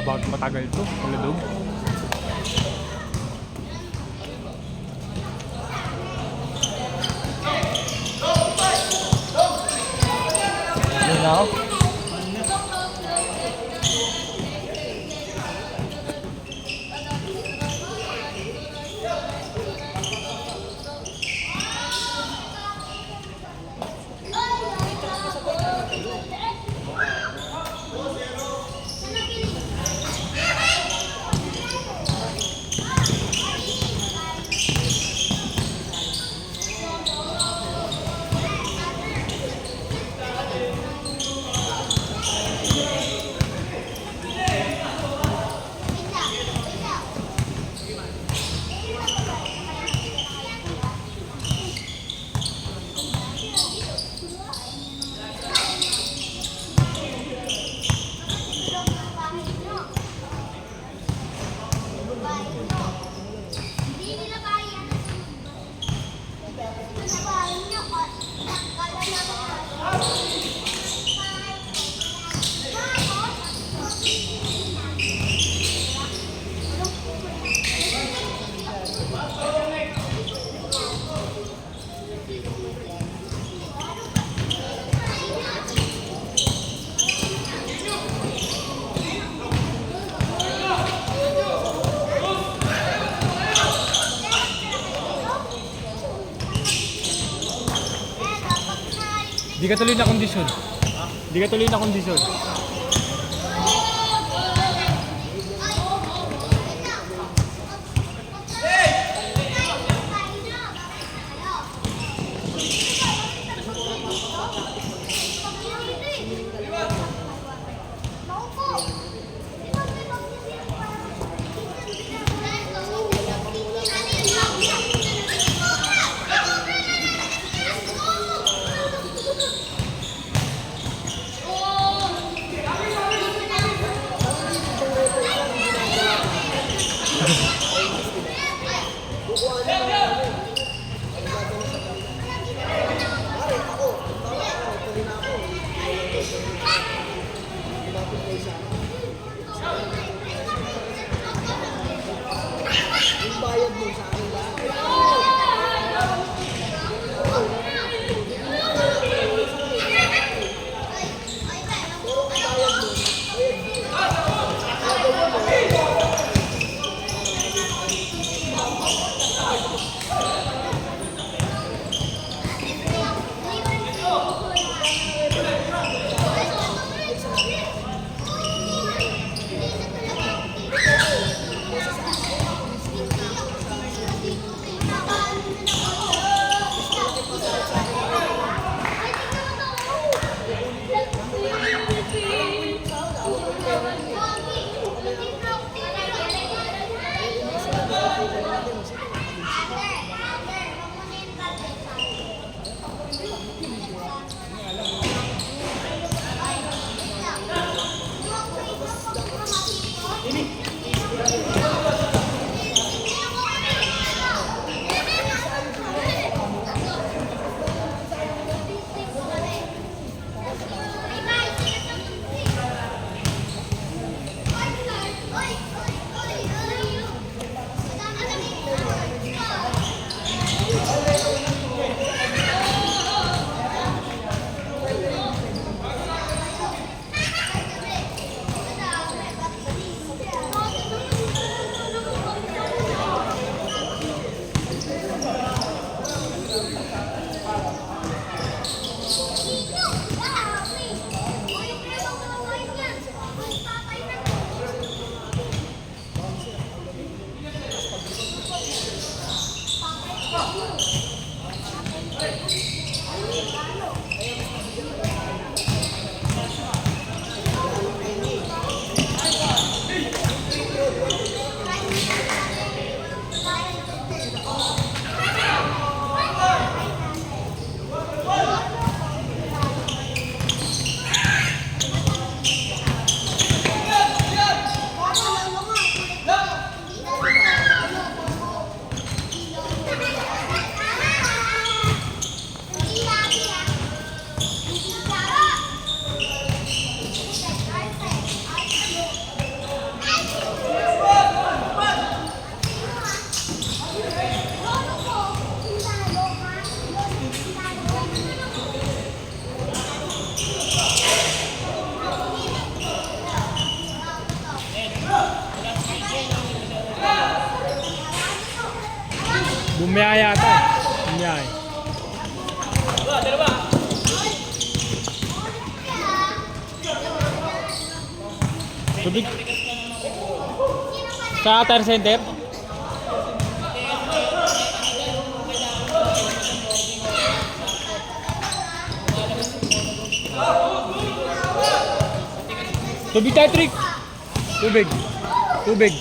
about matagal to, Uludog. Yun na ako. Di ka tuloy na kondisyon. Di ka tuloy na kondisyon. Umiyaya ata eh. Umiyaya. Tubig. Sa tire center? Tubig tayo, Trick. Tubig. Tubig.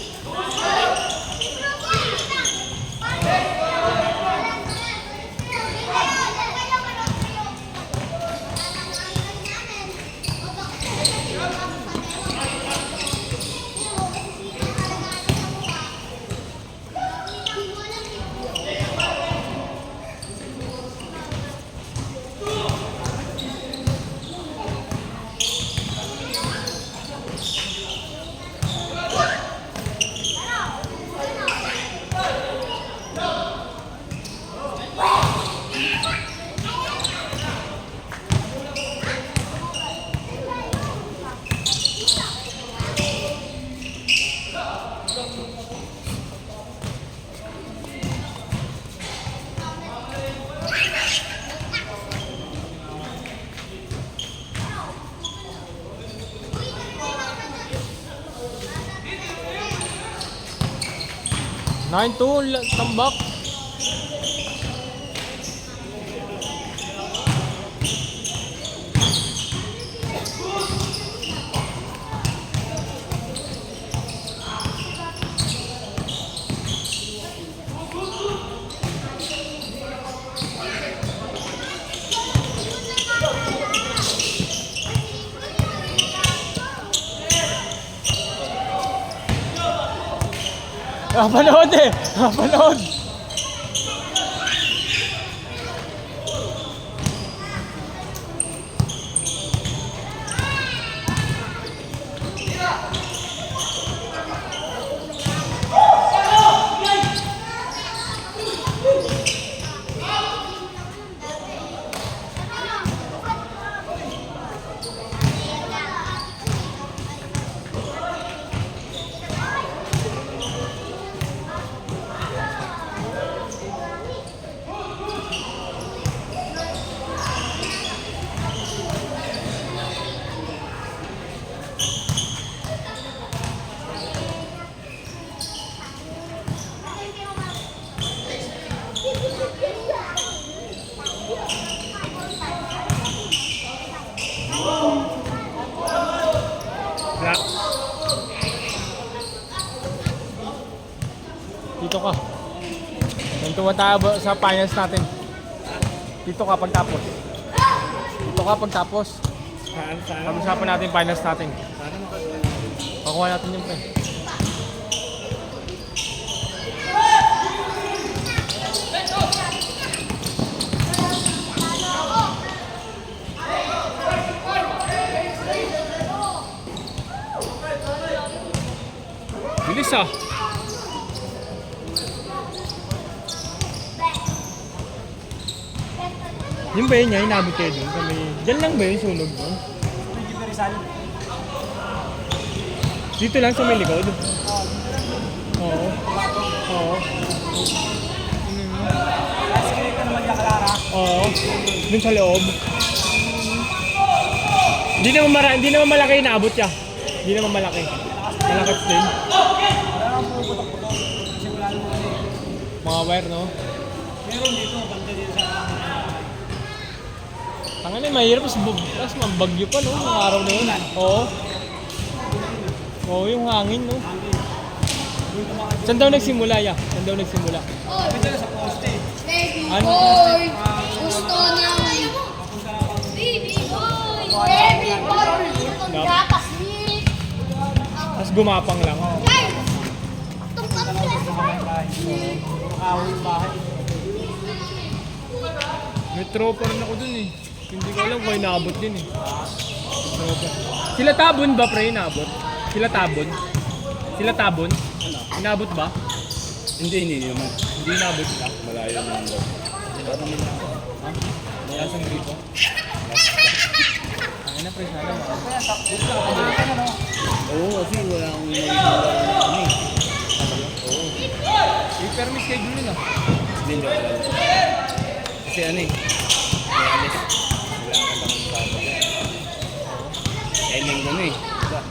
Nine two, tambak. Panood eh! Panood! Dito ka. Nantuwa tayo sa finals natin. Dito ka pagtapos. Dito ka pagtapos. Pag-usapan natin finals natin. Pakuha natin yung pre. Bilis ah. Yung ba yun niya, inabot kayo dun? Diyan lang ba yung sunog doon? Dito lang sa may likod? Oo. Oo. Oo. Dun sa loob. Hindi naman malaki inaabot siya. Hindi naman malaki. Malakas din. Mga wire, no? Meron dito, banda dito sa... Tangan eh, mahirap. Tapos mambagyo pa, no? Mga araw na yun. Oo. Oo, yung hangin, no? Saan daw nagsimula, ya? Saan daw nagsimula? Dito sa poste. Ano? Boy! Gusto ng... Baby boy! Baby boy! Gatas milk! Tapos gumapang lang. Ay! Tungkap siya! Makahaw yung bahay. May tropa rin ako dun eh. Hindi ko alam kung inaabot din eh. Tropa. Sila Tabon ba pre inaabot? Sila Tabon? Sila Tabon? Inaabot ba? Hindi naman. Hindi inaabot sila. Malayo naman daw. Ha? Lasang rito? Ang ina pre, sana ba? Oo, kasi wala akong nakikita kami. Oo. I-permit schedule nila. Hindi, Hindi, joke lang. Kasi ano eh, may alis. Wala kang tanong sa atin. Kaya linggo na eh. Diba?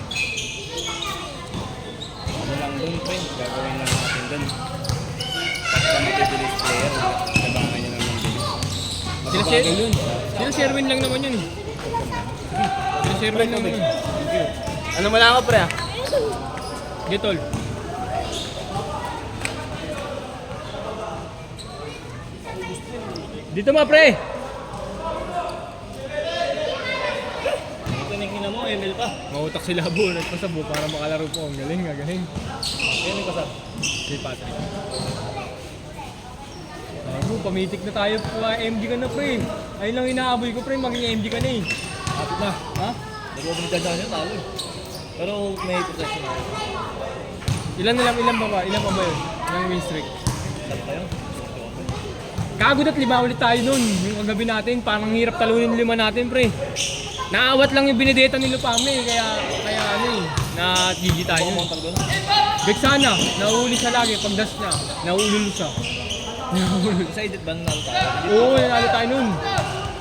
Ano lang dun, pre. Gagawin lang natin dun. Pagka matibilis player, nabangan nyo lang ng bilis. Sila Mabagal yun. Sila Sherwin lang naman yun eh. Sila Sherwin lang naman. Thank you. Ano mo lang ako pre ah? Getol. Dito ma pre! Ito na yung hina mo, ML pa. Mautak sila bu, nagpasabo para makalaro po. Ang galing, ang galing. Yan yung kasap. Si Patrick. Bago, pamitik na tayo po. MD ka na pre. Ayun lang inaaboy ko pre, maging MD ka na eh. Kapit na. Ha? Nag-opening ka siya, talo eh. Pero may professional. Ilan ba? Ilan pa ba yun? Ilang win streak? Saan kayo? Kagod at 5 ulit tayo nun. Yung kagabi natin, parang hirap talunin 5 natin pre. Naawat lang yung binideta ni Lupame, kaya ano eh, na-gigi tayo. Vexana, nauuli siya lagi pag dash niya. Naulul siya. Sa edit ba nanalo tayo? Oo, nanalo tayo nun.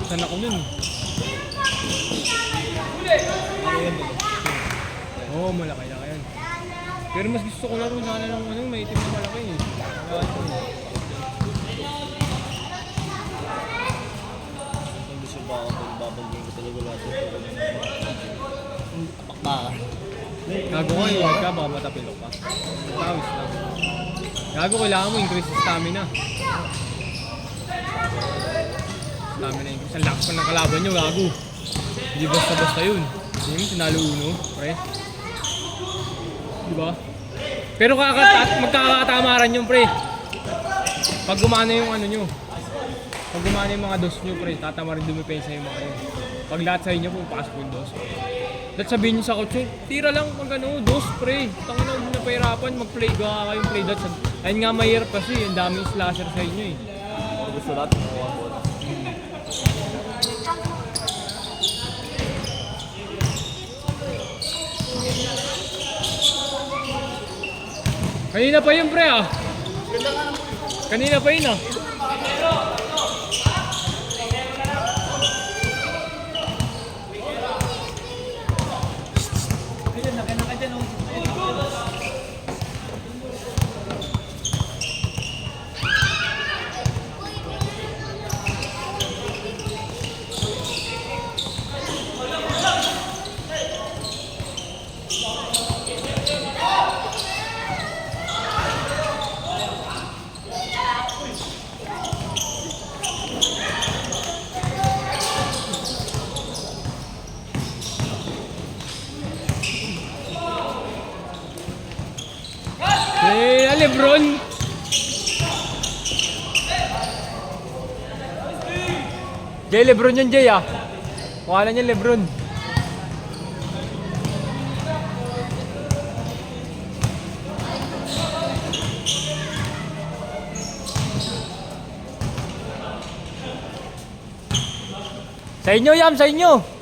Saan ako nun? Oo, malaki na yan. Pero mas gusto ko laro sana ng ano, may itim na malaki eh. Kaya ano eh. Kung gusto ba ako, babagin ko talaga lahat ito. Apakbakan. Gago ko, huwag ka, baka matapilok ka. Tawis lang. Gago, kailangan mo increase sa stamina. Stamina increase. Ang lakas pa ng kalaban nyo, gago. Hindi basta-basta yun. Hindi mo, tinalo uno, pre. Diba? Pero magkakatamaran yun, pre. Pag gumana yung ano nyo, pag gumana yung mga dos nyo, pre, tatamarin dumipensa yung mga yun. Pag lahat sa inyo, pupasok yung dos. At sabihin nyo sa coach, tira lang pag ano, dos, pre. Tangin na, huwag na pahirapan, mag-play, gawa kayong play dots. Ayun nga mahirap kasi, ang daming slasher sa inyo eh. Kung gusto lahat, makuha ko. Kanina pa yun, pre ah. Kanina pa yun ah. Lebron. Jay, Lebron yun, Jay ah. Pangalan niya Lebron. Sa inyo, Yam, sa inyo.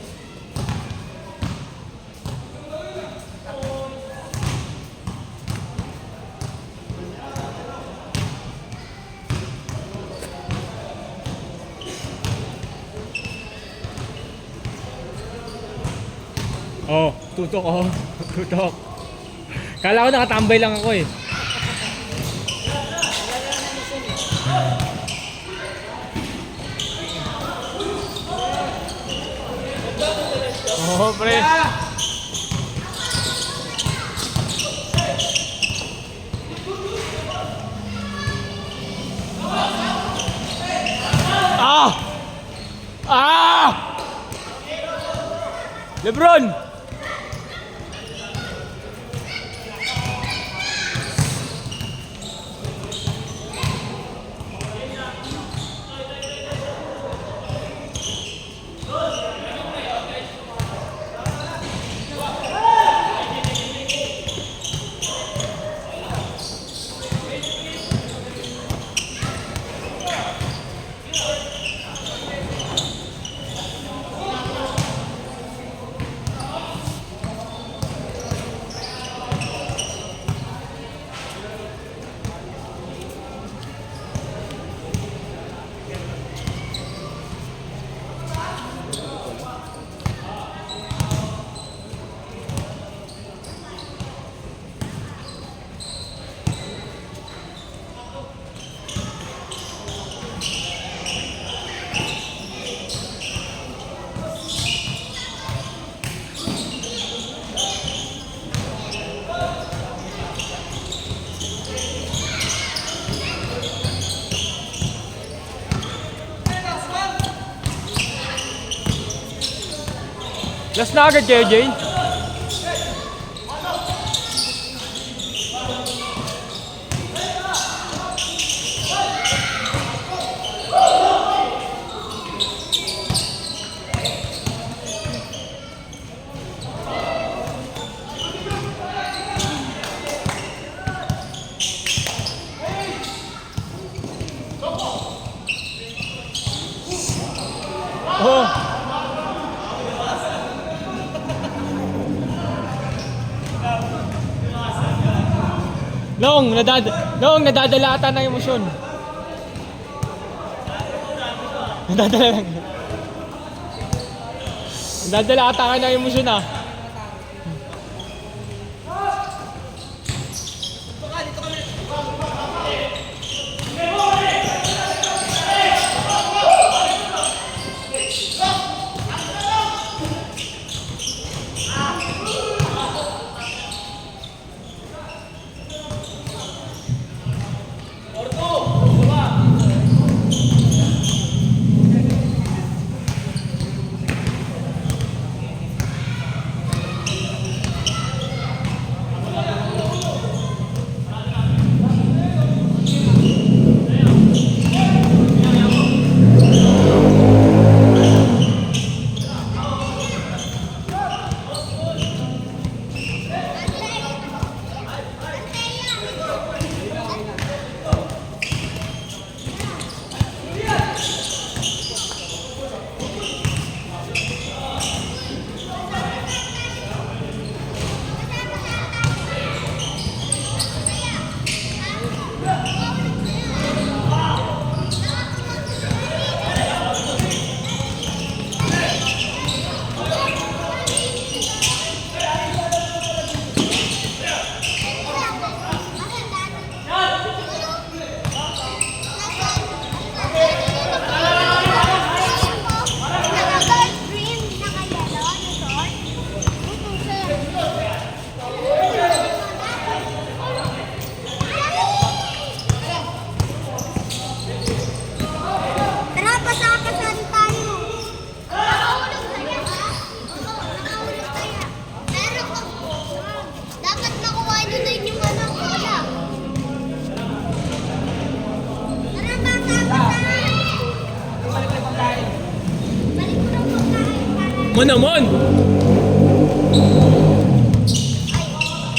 Oh, tutok oh. Tutok. Kala ko nakatambay lang ako eh. Oh, pre. Ah! Ah! Lebron! Last na agad kayo, Jay. Oh. Noong nadadala ata ng emosyon. Nadadala lang. Nadadala ata ka ng emosyon ah. Tara, pasakasan tayo. Nakahulog tayo. Nakahulog tayo. Pero dapat nakuha nyo din yung ano, wala. Tara, pasakasan. Balik ko ng pagkain. Manamon!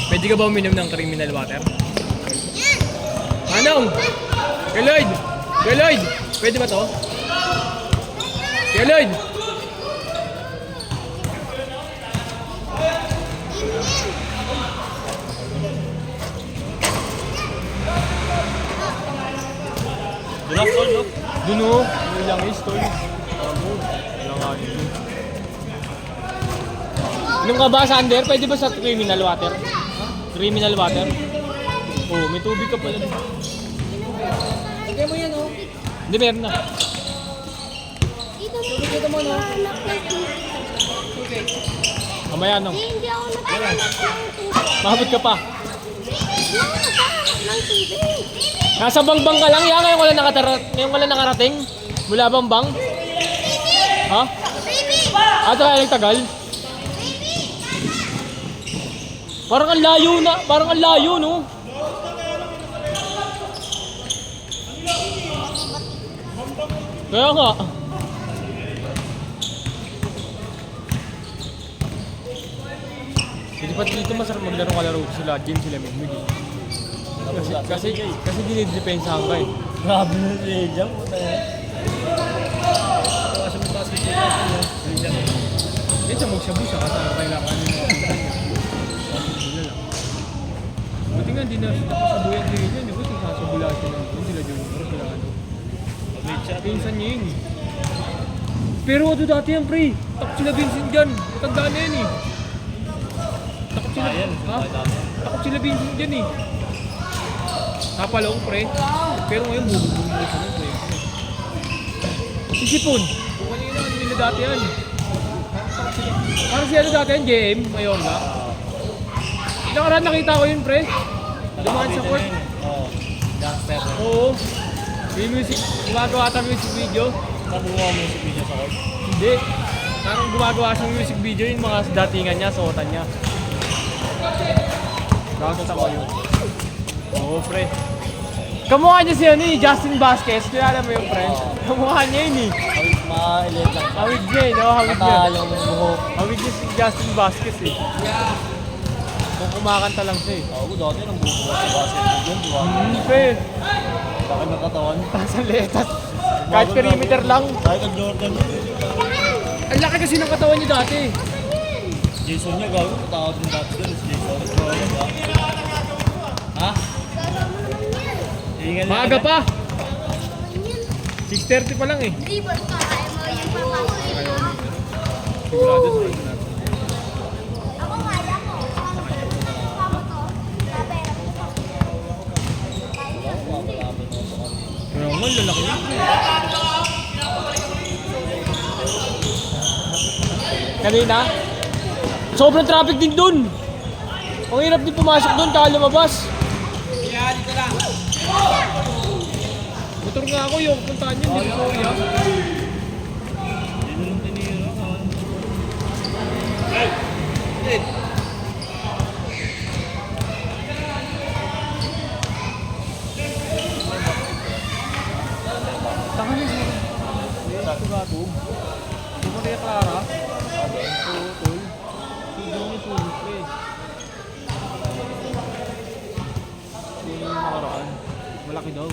Pwede ka ba uminom ng criminal water? Yan. Manong! Kuya Lloyd! Kuya Lloyd! Pwede ba to? Kuya Lloyd! Dulas tol, no? Dun o! Yung langis, tol. Wala nga yun. Inom ka ba, Sander? Pwede ba sa criminal water? Criminal water? Oo, may tubig ka pala. Lagyan mo yan, oh. Hindi, meron na. Dito mo na. Mamaya, nong. Hindi ako nagkakalap ng tubig. Mahabot ka pa. Hindi ako nagkakalap ng tubig. Nasa bangbang ka lang. Yan, ngayon wala nakarating. Mula bangbang. Ha? Baby! Ato kaya nagtagal? Parang ang layo na. Parang ang layo, no? Kaya nga. Hindi pa dito masarap maglaro kalaro sila Jim, sila Migmig. Kasi dinidepensahan ka eh. Grabe na si Ejam, puta yan. Kasi may basketball kasi yan. Dito magsabu siya kasi kailangan nyo. Buti nga hindi na nakasabuyan din yun. Buti sasabula sila. Hindi sila junior. Sila ano. Pinsan niya yun eh. Pero ano dati yan pre? Takot sila Vincent dyan. Tandaan na yan eh. Takot sila. Ha? Takot sila Vincent dyan eh. Napalong pre. Pero ngayon bububong mo siya nun pre. Isipon. Kung ano yun nila dati yan. Parang si ano dati yan, JM, Mayorga. Nakaraan nakita ko yun pre. Dumaan sa court. Oo. Gangster. Oo. May music, gumagawa ata music video. Nabuha mo si video sa court. Hindi. Parang gumagawa siyang music video yung mga datingan niya, suotan niya. Nakakita ko yun. Oo, pre. Kamukha niya si ano eh, Justin Vasquez. Kilala mo yung pre? Kamukha niya yun eh. Mailit lang. Hawig niya eh, no? Hawig niya. Matalong buhok. Hawig niya si Justin Vasquez eh. Kung kumakanta lang siya eh. Ako dati nang bubukas sa basketball yun, di ba? Pre. Laki ng katawan. Taas ang letas. Kahit perimeter lang. Kahit ang Jordan yun. Ang laki kasi ng katawan niya dati. Jason niya gawin, patawad din dati doon. Si Jason. Ha? Ingal Maaga pa. 6:30 pa lang eh. Ribbon ka, kaya mo yung papasok. Sigurado sa akin natin. Ako kaya ko. Tama to. Kapera ko. Kaya nga, lalaki niya. Kanina, sobrang traffic din dun. Ang hirap din pumasok dun, kaya lumabas. Kaya dito lang. Motor nga ako yung puntahan yun, hindi ko iya. Dito lang tinira. Hey! Taka niya siya. Ito gato. Di Maria Clara. Oo, tol. Sudong yung sulit ko eh. Yun yung nakaraan. Malaki daw.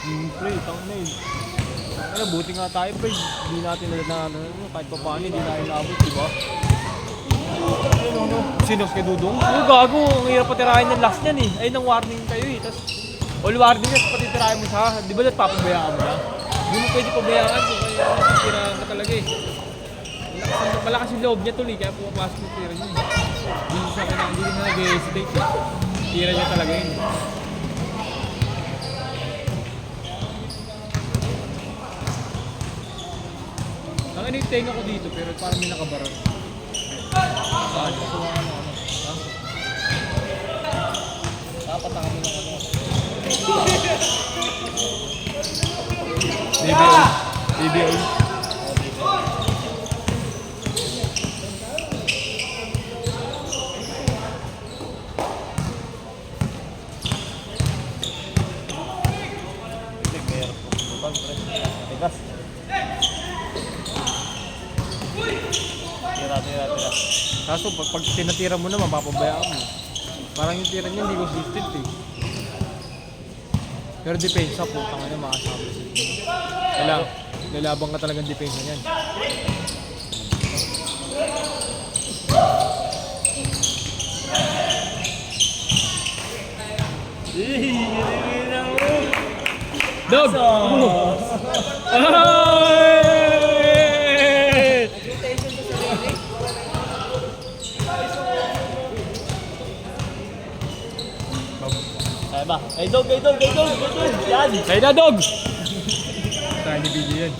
Pre, tang na yun. Ano, buti nga tayo, pre. Hindi natin kahit pa paano, hindi natin naabot, di ba? Sino kay Dudong? Oo, gago. Ang hirap patirahin ng last niyan eh. Ay, nang warning kayo eh. Tapos, all warning yan, patitirahin mo siya. Di ba dapat papabayaan mo siya? Hindi mo pwede pabayaan kung kaya tirahan ka talaga eh. Malakas yung loob niya tuloy, kaya pumapasok yung tira niya eh. Hindi siya hindi na nag-hesitate eh. Tira niya talaga yun eh. Ang aniteng ako dito pero parang may nakabaran. Saan? Ha? Dapat na kami ng ano. Baby oil. Baby oil. Tigas. Tira. Kaso pag tinatira mo naman, papabayaan mo. Parang yung tira niya hindi consistent eh. Pero depensa po, tanga na makasama siya. Lalabang ka talagang depensa niyan. Dog! Ay! Kaya ba? Ay dog! Yan! Kaya na, dog! Tayo ni video yan.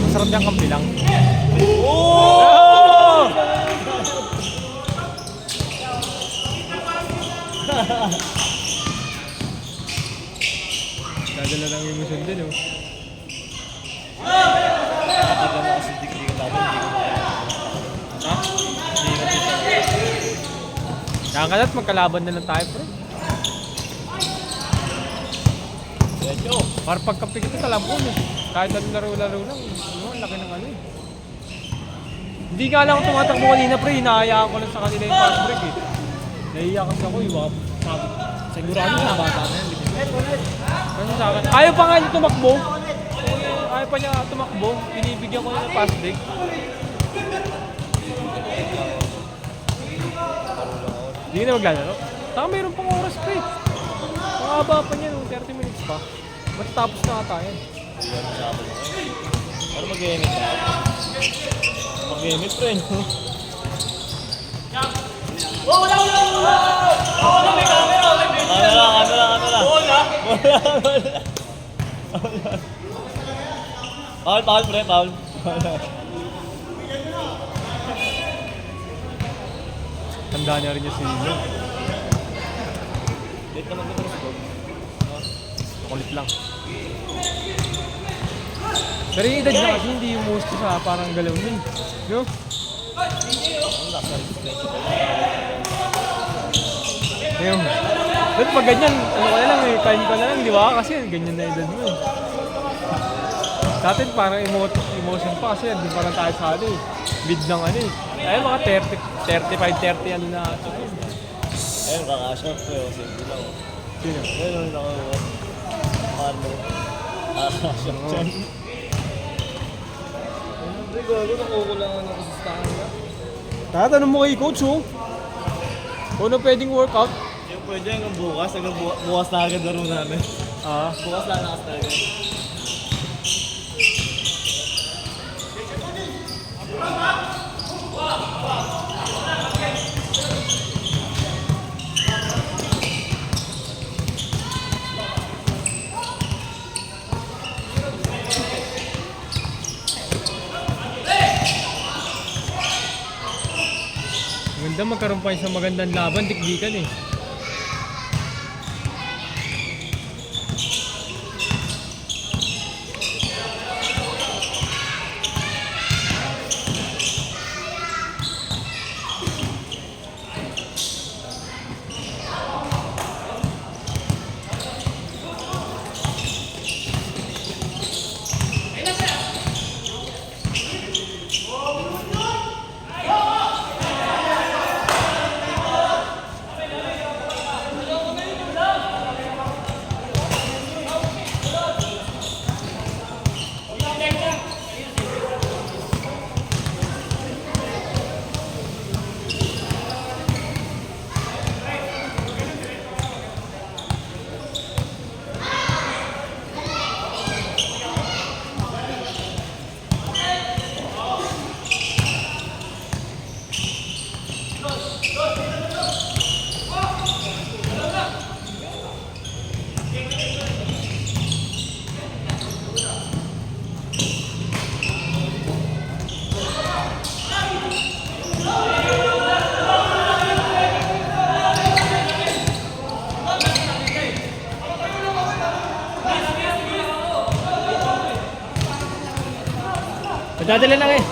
Masarap yung kampilang. Oh! Dadala lang yung mission din oh. Nakakita na kasi degree ko dapat hindi ko kaya. Ha? Hindi ko dito. Nakakalat, magkalaban na lang tayo, pre. Diretso. Para pagkapi kita sa lampon eh. Kahit anong laro-laro lang, ang laki ng ano eh. Hindi nga lang ako tumatakbo kanina, pre. Hinahayaan ko lang sa kanila yung fast break eh. Nahiya kasi ako yung mga sabi. Sigurado na bata na yan. Kasi sa akin, ayaw pa nga niya tumakbo. Ayaw pa niya tumakbo. Binibigyan ko na ng fast break. Hindi na maglalaro. Saka mayroon pang oras pa eh. Mahaba pa niya, 30 minutes pa. Matatapos na ata yan. Iwan mo sa akin. Pero mag-gamit ka. Mag-gamit pa rin. Camera. Paul, pre, Paul. Tanda niya rin niya si Nino. Late naman ko sa bro. Kulit lang. Pero yung edad niya kasi hindi yung most sa parang galaw nun. No? Ayun. Ba't pag ganyan, ano ka na lang eh, kain ka na lang, di ba? Kasi ganyan na edad mo eh. Dati parang emotion pa kasi hindi parang tayo sa ano eh. Mid ng ano eh. Ayun mga 35, 30 ano na ito. Ayun, kakashot ko yun. Simple lang. Sino? Ayun, nakakuha. Paano? Kakashot dyan. Hindi ko, nakukulangan ako sa stamina. Tatanong mo kay coach oh. Kung ano pwedeng workout? Yung pwede hanggang bukas, bukas na agad laro namin. Ah. Bukas lang nakas talaga. Maganda magkaroon pa isang magandang laban, dikdikan eh. Nadadala lang eh.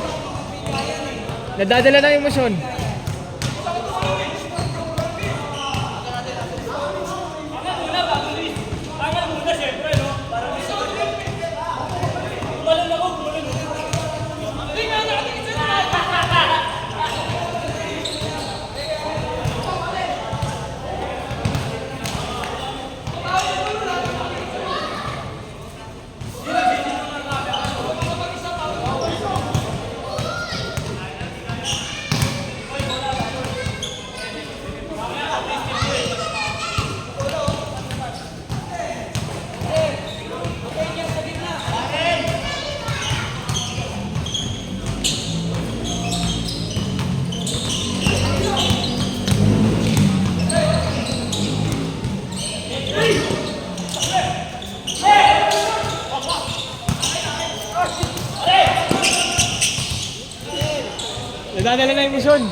Nadadala ng emosyon. Nadadala ng emosyon.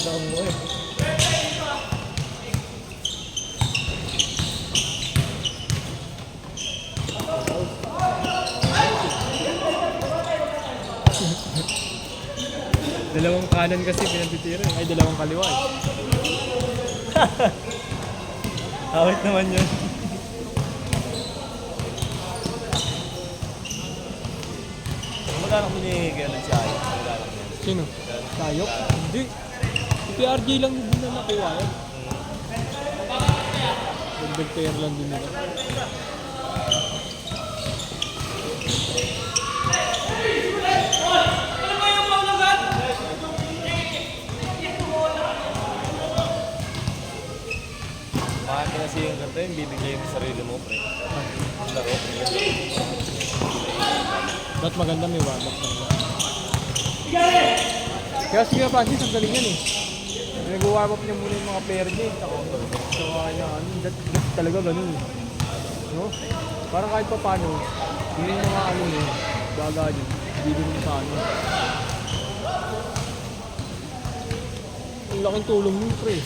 Nakita ko mo eh. Dalawang kanan kasi pinagtitira eh. Ay, dalawang kaliwa eh. Awit naman yun. Magkano ko ni Galen si Ayos? Magkano ko yan? Sino? Sayok? Hindi. Si PRJ lang din na nakuha yan. Dagdag pair lang din nila. Bakit kasi yung ganito yung bibigay mo sa sarili mo, pre? Ang laro, pre. Ba't maganda may warlock na nila? Kaya sige Francis, ang galing yan eh. Nag-warm up niya muna yung mga player niya eh. Saka niya ano, that talaga ganun eh. No? Parang kahit pa paano, yun yung mga ano niya, baga niya, hindi din sa ano. Ang laking tulong mo pre.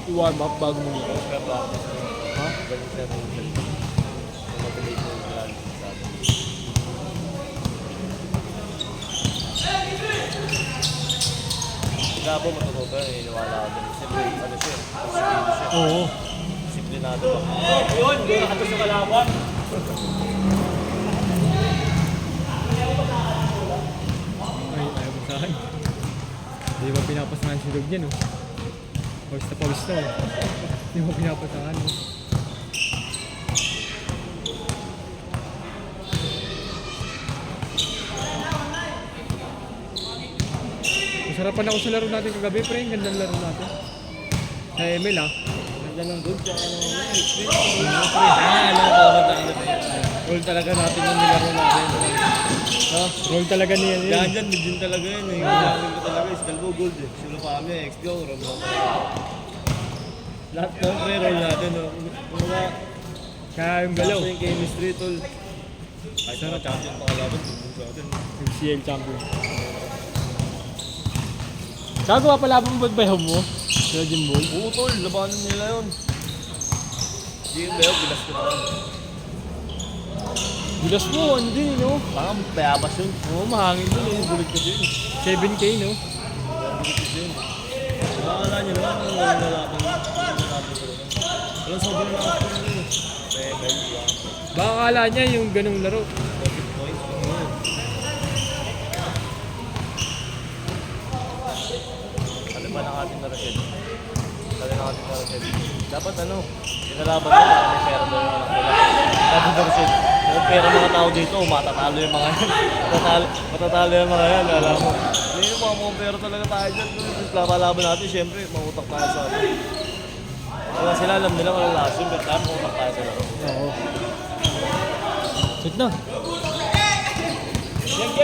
I-warm up bago mo nito. Kaya practice mo. Ha? Balik na rin yung motivate mo yung plan sa atin. Kaya po matututo yun, iniwala ako dun. Siyempre, ano siya, disiplinado siya. Oo. Disiplinado ba? Yun, doon nakato sa kalaban. Ay, ayaw mo sa akin. Hindi ba pinapasahan si Dog yan, oh? Pawis na pawis na, oh. Hindi mo pinapasahan, oh. Masarapan ako sa laro natin kagabi, pre. Ang gandang laro natin. Sa ML, ah. Ganda ng gold, tsaka ano, alam ko ba tayo gold talaga natin yung nilaro natin. Ah, roll talaga niya yun. Yan dyan, mid talaga yun. Yung gagawin ko talaga is Galbo Gold eh. Sino pa kami, XPO, Romeo talaga. Lahat ng pre-roll natin, no? Mga Kaya yung galaw. yung chemistry, tol. Kahit na champion pa kalaban, tungkol sa atin. Yung CL champion. Gagawa pala bang badbayaw mo? Sa Jim Ball? Oo, tol, labanan nila yun. Hindi yung bayaw, bilas ko na. Bilas mo, ano din, no? Baka bayabas yun. Oo, mahangin din, eh. Bulit ko din. 7K, no? Nakakala nyo naman, ang gawin na natin. Alam, sobrang nakakala nyo. Rebel, diba? Baka akala niya yung ganong laro. 40 points. Ano ba ng ating narased? Sabi ng ating narased. Dapat ano, pinalaban mo na may pera daw yung anak nila. Dapat narased. May pera mga tao dito, matatalo yung mga yan. Matatalo yung mga yan, alam mo. Hindi yung mga pera talaga tayo dyan. Lapalaban natin, syempre, mautak tayo sa atin. Wala sila, alam nila wala lasim, pero tayo mautak tayo sa laro. Oo. Sit na.